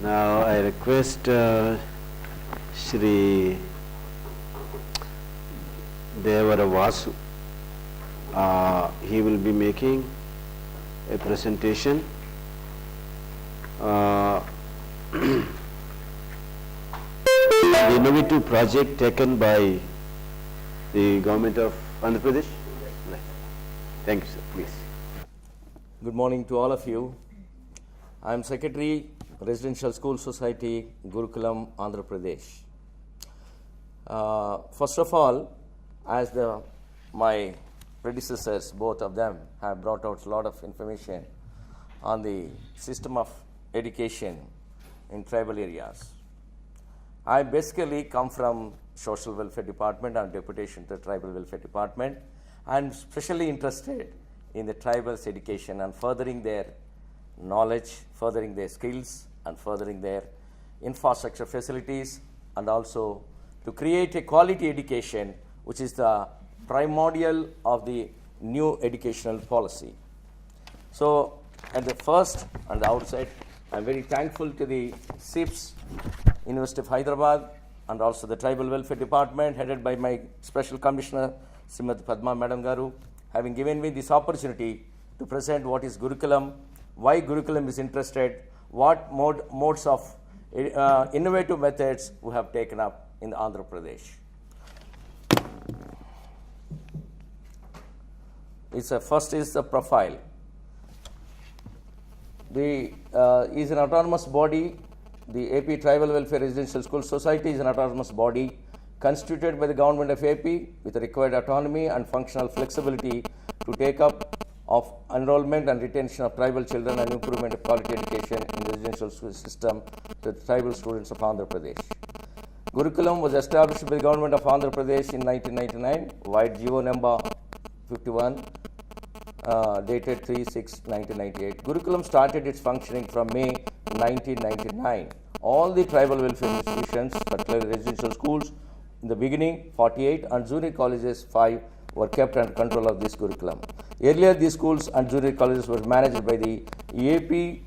Now I request Shri Devara Vasu. He will be making a presentation. The innovative project taken by the government of Andhra Pradesh. Thank you, sir. Please. Good morning to all of you. I am Secretary, Residential School Society, Gurukulam, Andhra Pradesh. First of all, as my predecessors, both of them, have brought out a lot of information on the system of education in tribal areas. I basically come from Social Welfare Department and deputation to the Tribal Welfare Department. I am especially interested in the tribals' education and furthering their knowledge, furthering their skills, and furthering their infrastructure facilities, and also to create a quality education, which is the primordial of the new educational policy. So, at the first and the outset, I am very thankful to the CIPS, University of Hyderabad, and also the Tribal Welfare Department, headed by my Special Commissioner, Srimati Padma Madam Garu, having given me this opportunity to present what is Gurukulam, why Gurukulam is interested, what modes of innovative methods we have taken up in Andhra Pradesh. First is the profile. The is an autonomous body. The AP Tribal Welfare Residential School Society is an autonomous body constituted by the government of AP with the required autonomy and functional flexibility to take up of enrollment and retention of tribal children and improvement of quality education in the residential school system to the tribal students of Andhra Pradesh. Gurukulam was established by the government of Andhra Pradesh in 1999, via GO number 51, dated 3/6/1998. Gurukulam started its functioning from May 1999. All the tribal welfare institutions, particularly residential schools, in the beginning 48 and junior colleges 5 were kept under control of this Gurukulam. Earlier, these schools and junior colleges were managed by the AP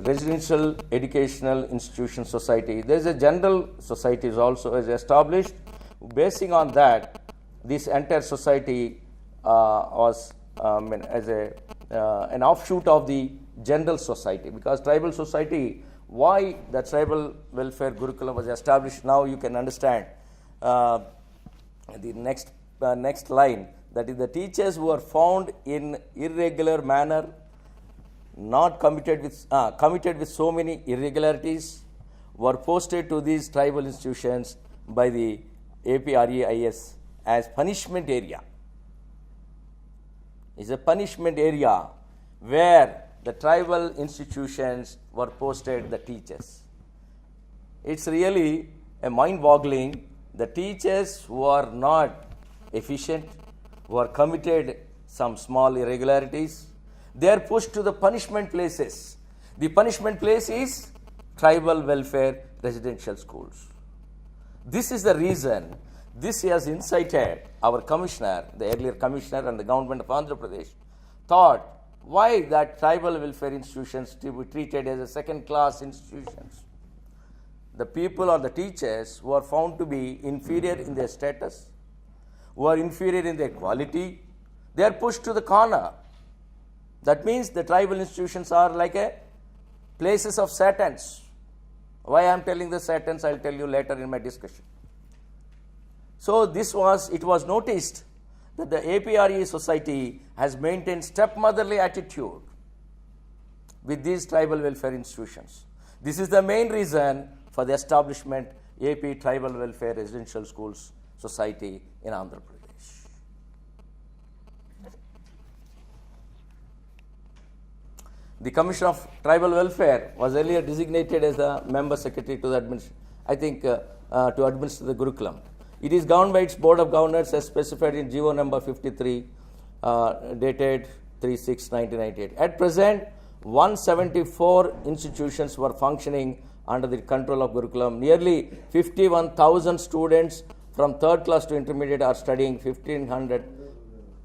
Residential Educational Institution Society. There is a general society also established. Basing on that, this entire society was as an offshoot of the general society, because tribal society, why the tribal welfare Gurukulam was established, now you can understand the next line, that is, the teachers who are found in irregular manner, not committed with so many irregularities, were posted to these tribal institutions by the APREIS as punishment area. It's a punishment area where the tribal institutions were posted the teachers. It's really a mind-boggling. The teachers who are not efficient, who are committed some small irregularities, they are pushed to the punishment places. The punishment place is tribal welfare residential schools. This is the reason this has incited our commissioner, the earlier commissioner, and the government of Andhra Pradesh thought why that tribal welfare institutions to be treated as a second-class institutions. The people or the teachers who are found to be inferior in their status, who are inferior in their quality, they are pushed to the corner. That means the tribal institutions are like a places of satans. Why I am telling the satans, I will tell you later in my discussion. So it was noticed that the APRE society has maintained stepmotherly attitude with these tribal welfare institutions. This is the main reason for the establishment AP Tribal Welfare Residential Schools Society in Andhra Pradesh. The Commission of Tribal Welfare was earlier designated as the member secretary to the to administer the Gurukulam. It is governed by its Board of Governors as specified in GO number 53, dated 3/6/1998. At present, 174 institutions were functioning under the control of Gurukulam. Nearly 51,000 students from third class to intermediate are studying, 1,500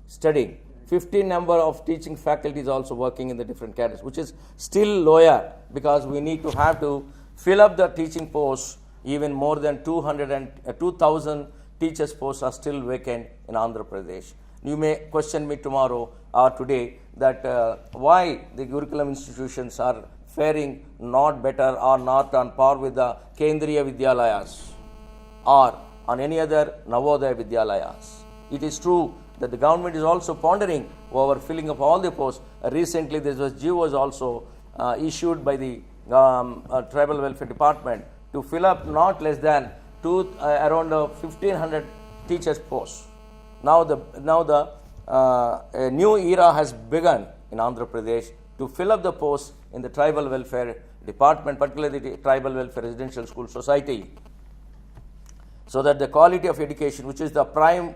studying. 15 number of teaching faculties also working in the different cadres, which is still lower because we need to have to fill up the teaching posts. Even more than 2,000 teachers posts are still vacant in Andhra Pradesh. You may question me tomorrow or today that why the curriculum institutions are faring not better or not on par with the Kendriya Vidyalayas or on any other Navodaya Vidyalayas. It is true that the government is also pondering over filling up all the posts. Recently, this was also issued by the Tribal Welfare Department to fill up not less than around 1,500 teachers posts. Now a new era has begun in Andhra Pradesh to fill up the posts in the Tribal Welfare Department, particularly the Tribal Welfare Residential School Society, so that the quality of education, which is the prime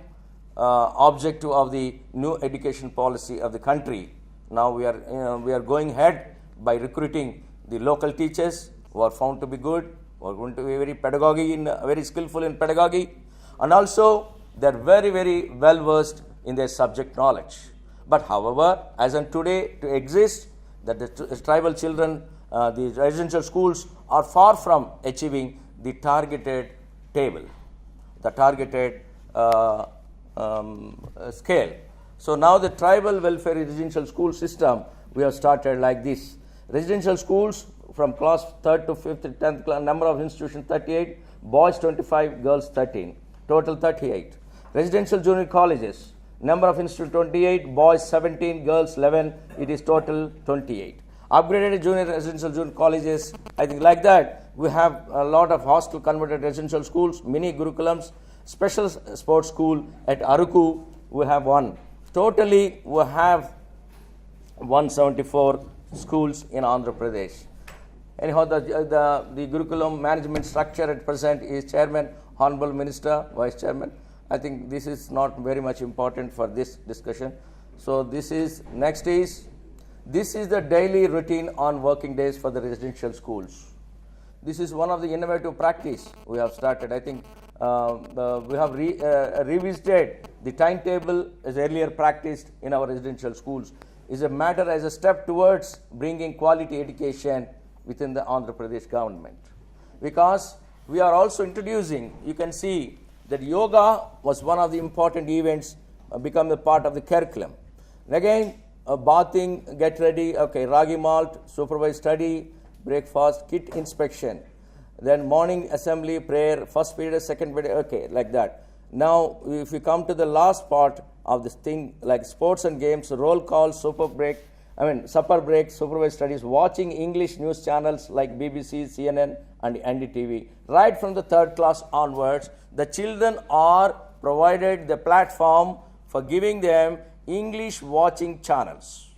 objective of the new education policy of the country. Now we are going ahead by recruiting the local teachers who are found to be good, who are going to be very skillful in pedagogy, and also they are very, very well versed in their subject knowledge. But however, as on today, to exist, that the tribal children, the residential schools are far from achieving the targeted table, the targeted scale. So now the tribal welfare residential school system, we have started like this. Residential schools from class 3rd to 5th, 10th class, number of institutions 38, boys 25, girls 13, total 38. Residential junior colleges, number of institutions 28, boys 17, girls 11, it is total 28. Upgraded junior residential junior colleges, I think like that, we have a lot of hostel converted residential schools, mini gurukulams, special sports school at Aruku, we have one. Totally, we have 174 schools in Andhra Pradesh. Anyhow, the Gurukulam management structure at present is chairman, honorable minister, vice chairman. I think this is not very much important for this discussion. So this is the daily routine on working days for the residential schools. This is one of the innovative practice we have started. I think we have revisited the timetable as earlier practiced in our residential schools. Is a matter as a step towards bringing quality education within the Andhra Pradesh government. Because we are also introducing, you can see that yoga was one of the important events become a part of the curriculum. And again, bathing, get ready, okay, ragi malt, supervised study, breakfast, kit inspection, then morning assembly, prayer, first period, second period, okay, like that. Now, if we come to the last part of this thing, like sports and games, roll call, supper break, supervised studies, watching English news channels like BBC, CNN, and NDTV. Right from the 3rd class onwards, the children are provided the platform for giving them English watching channels.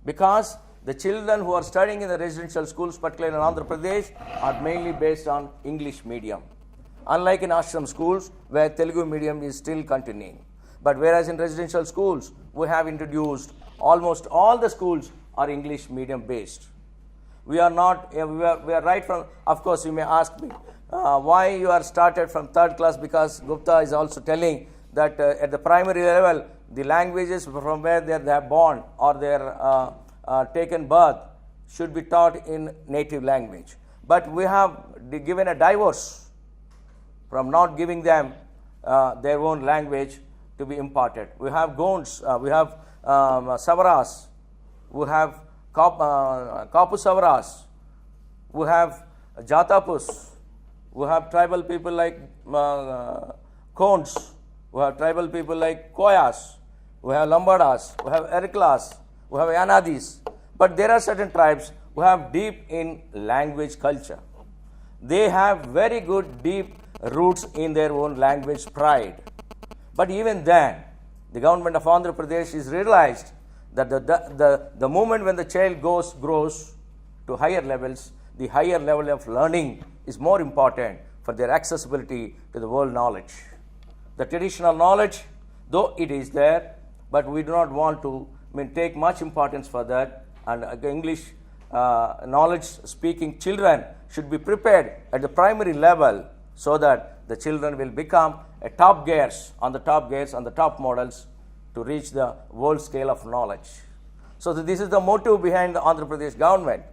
Because the children who are studying in the residential schools, particularly in Andhra Pradesh, are mainly based on English medium. Unlike in ashram schools, where Telugu medium is still continuing. But whereas in residential schools, we have introduced almost all the schools are English medium based. We are not, we are right from, of course, you may ask me, why you are started from 3rd class, because Gupta is also telling that at the primary level, the languages from where they are born or they are taken birth should be taught in native language. But we have given a divorce from not giving them their own language to be imparted. We have Gonds, we have Savaras, we have Kapu Savaras, we have Jatapus, we have tribal people like Konds, we have tribal people like Koyas, we have Lambadas, we have Eriklas, we have Yanadis. But there are certain tribes who have deep in language culture. They have very good deep roots in their own language pride. But even then, the government of Andhra Pradesh is realized that the moment when the child grows to higher levels, the higher level of learning is more important for their accessibility to the world knowledge. The traditional knowledge, though it is there, but we do not want to take much importance for that, and English knowledge speaking children should be prepared at the primary level so that the children will become a top gears on the top models to reach the world scale of knowledge. So this is the motive behind the Andhra Pradesh government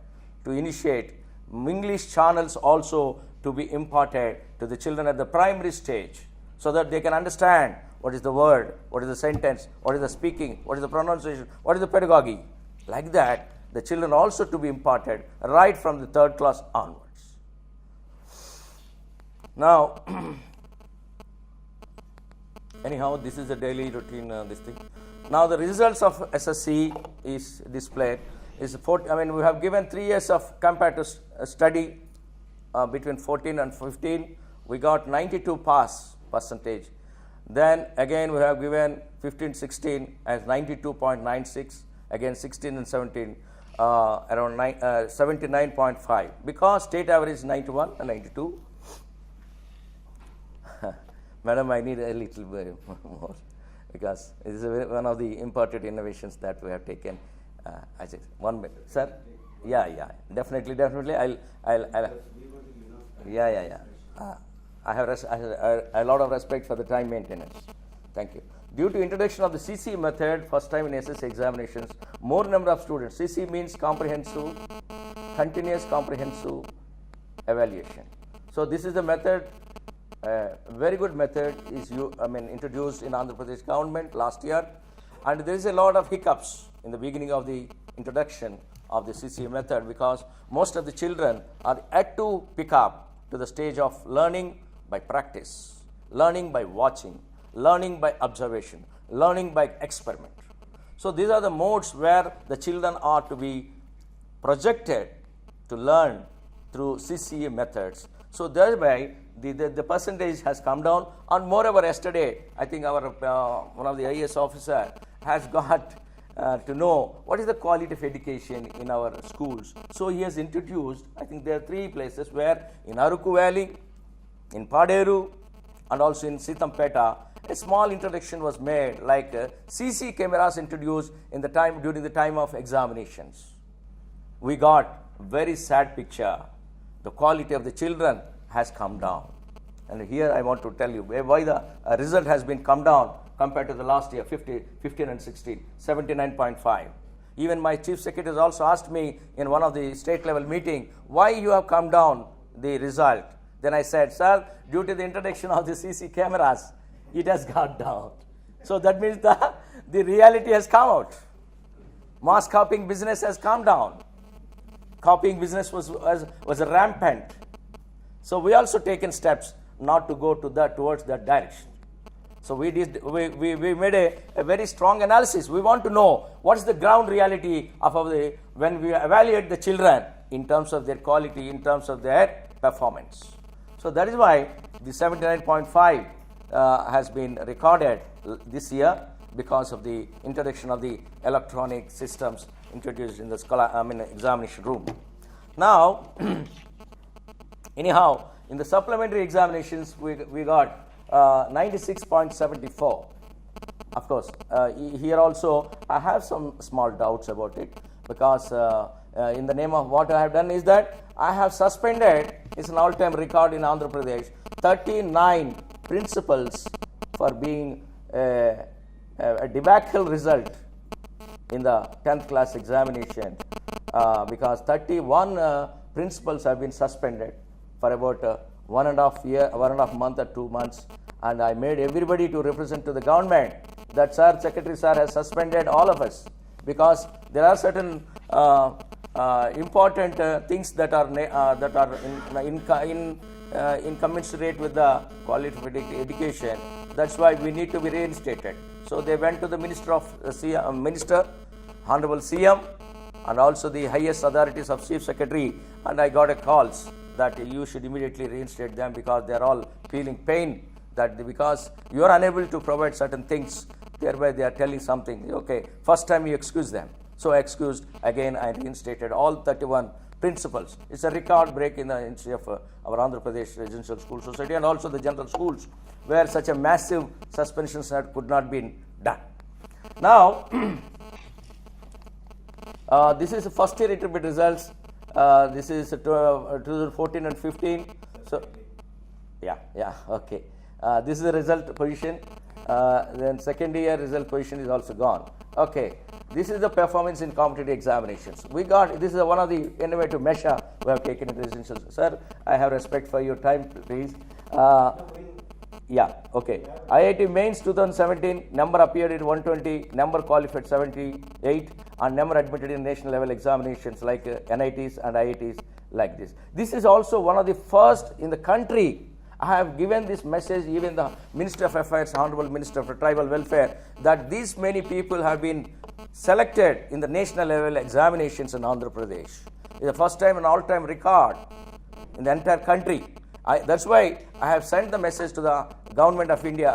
to initiate English channels also to be imparted to the children at the primary stage, so that they can understand what is the word, what is the sentence, what is the speaking, what is the pronunciation, what is the pedagogy. Like that, the children also to be imparted right from the 3rd class onwards. Now, anyhow, this is the daily routine, this thing. Now, the results of SSC is displayed. We have given 3 years of comparative study between 14 and 15. We got 92 pass percentage. Then again we have given 15-16 as 92.96, again 16 and 17 around 79.5, because state average is 91 and 92. Madam, I need a little bit more, because it is one of the imported innovations that we have taken. I say 1 minute, sir. Yeah, definitely. I'll. Yeah. I have a lot of respect for the time maintenance. Thank you. Due to introduction of the CC method, first time in SSC examinations, more number of students. CC means comprehensive, continuous comprehensive evaluation. So this is the method. Very good method is introduced in Andhra Pradesh government last year, and there is a lot of hiccups in the beginning of the introduction of the CC method, because most of the children are yet to pick up to the stage of learning by practice, learning by watching, learning by observation, learning by experiment. So these are the modes where the children are to be projected to learn through CCA methods. So thereby the percentage has come down, and moreover yesterday I think our one of the IAS officer has got to know what is the quality of education in our schools. So he has introduced, I think there are 3 places where in Aruku Valley, in Paderu, and also in Sitampeta, a small introduction was made, like CC cameras introduced in the time during the time of examinations. We got very sad picture. The quality of the children has come down. And here I want to tell you why the result has been come down compared to the last year, 15 and 16, 79.5. Even my chief secretary has also asked me in one of the state level meeting, why you have come down the result. Then I said, sir, due to the introduction of the CC cameras, it has got down. So that means the reality has come out. Mass copying business has come down. Copying business was rampant. So we also taken steps not to go to towards that direction. So we made a very strong analysis. We want to know what is the ground reality of when we evaluate the children in terms of their quality, in terms of their performance. So that is why the 79.5 has been recorded this year, because of the introduction of the electronic systems introduced in the examination room. Now, anyhow, in the supplementary examinations, we got 96.74. Of course, here also I have some small doubts about it, because in the name of what I have done is that I have suspended, it's an all-time record in Andhra Pradesh, 39 principals for being a debacle result in the 10th class examination, because 31 principals have been suspended for about 1.5 month or 2 months, and I made everybody to represent to the government that Secretary Sir has suspended all of us, because there are certain important things that are incommensurate with the quality of education. That's why we need to be reinstated. So they went to the Minister, Honorable CM, and also the highest authorities of Chief Secretary, and I got a calls that you should immediately reinstate them, because they are all feeling pain that because you are unable to provide certain things, thereby they are telling something. Okay, first time you excuse them. So I excused, again I reinstated all 31 principals. It's a record break in the history of our Andhra Pradesh Residential School Society, and also the general schools, where such a massive suspensions could not be done. Now, this is the first year intermediate results. This is 2014 and 15. So, okay. This is the result position. Then second year result position is also gone. Okay. This is the performance in competitive examinations. This is one of the innovative measure we have taken in residential. Sir, I have respect for your time, please. Yeah, okay. IIT Mains 2017, number appeared in 120, number qualified 78, and number admitted in national level examinations like NITs and IITs like this. This is also one of the first in the country. I have given this message, even the Minister of Affairs, Honorable Minister for Tribal Welfare, that these many people have been selected in the national level examinations in Andhra Pradesh. It's the first time an all-time record in the entire country. That's why I have sent the message to the Government of India,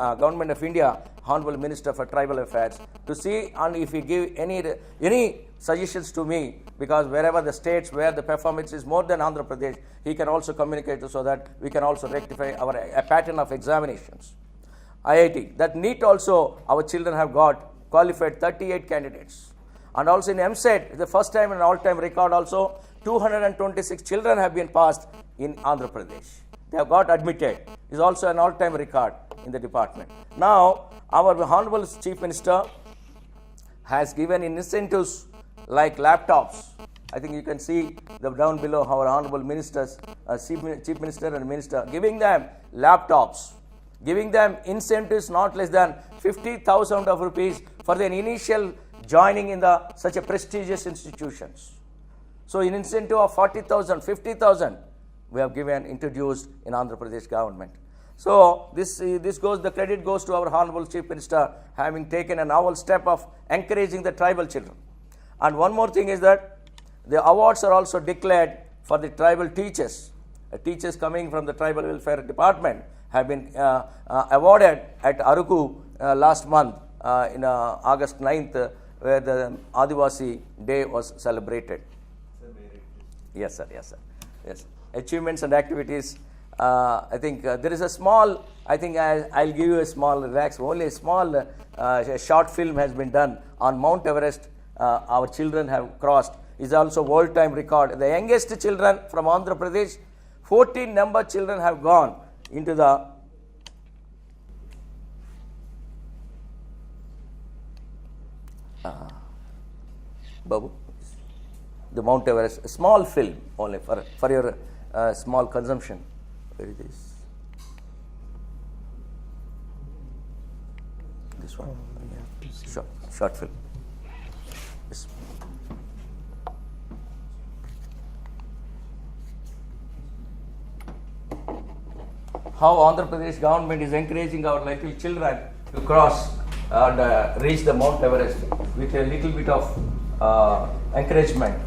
Honorable Minister for Tribal Affairs, to see and if he give any suggestions to me, because wherever the states where the performance is more than Andhra Pradesh, he can also communicate so that we can also rectify a pattern of examinations. IIT, that NEET also, our children have got qualified 38 candidates. And also in MSET, the first time in an all-time record also, 226 children have been passed in Andhra Pradesh. They have got admitted. It's also an all-time record in the department. Now, our Honorable Chief Minister has given incentives like laptops. I think you can see down below our Honorable Ministers, Chief Minister and Minister, giving them laptops, giving them incentives not less than 50,000 of rupees for their initial joining in such a prestigious institutions. So, an incentive of 40,000, 50,000, we have introduced in Andhra Pradesh government. So, the credit goes to our Honorable Chief Minister having taken a novel step of encouraging the tribal children. And one more thing is that the awards are also declared for the tribal teachers. Teachers coming from the Tribal Welfare Department have been awarded at Aruku last month in August 9th, where the Adivasi Day was celebrated. Yes, sir. Yes, sir. Yes. Achievements and activities. I think there is a small, I think I'll give you a small relax, only a small short film has been done on Mount Everest. Our children have crossed. Is also world time record. The youngest children from Andhra Pradesh, 14 number children have gone into the Babu, the Mount Everest, a small film only for your small consumption. Where is this? This one? Yeah. Short film. Yes. How Andhra Pradesh government is encouraging our little children to cross and reach the Mount Everest with a little bit of encouragement.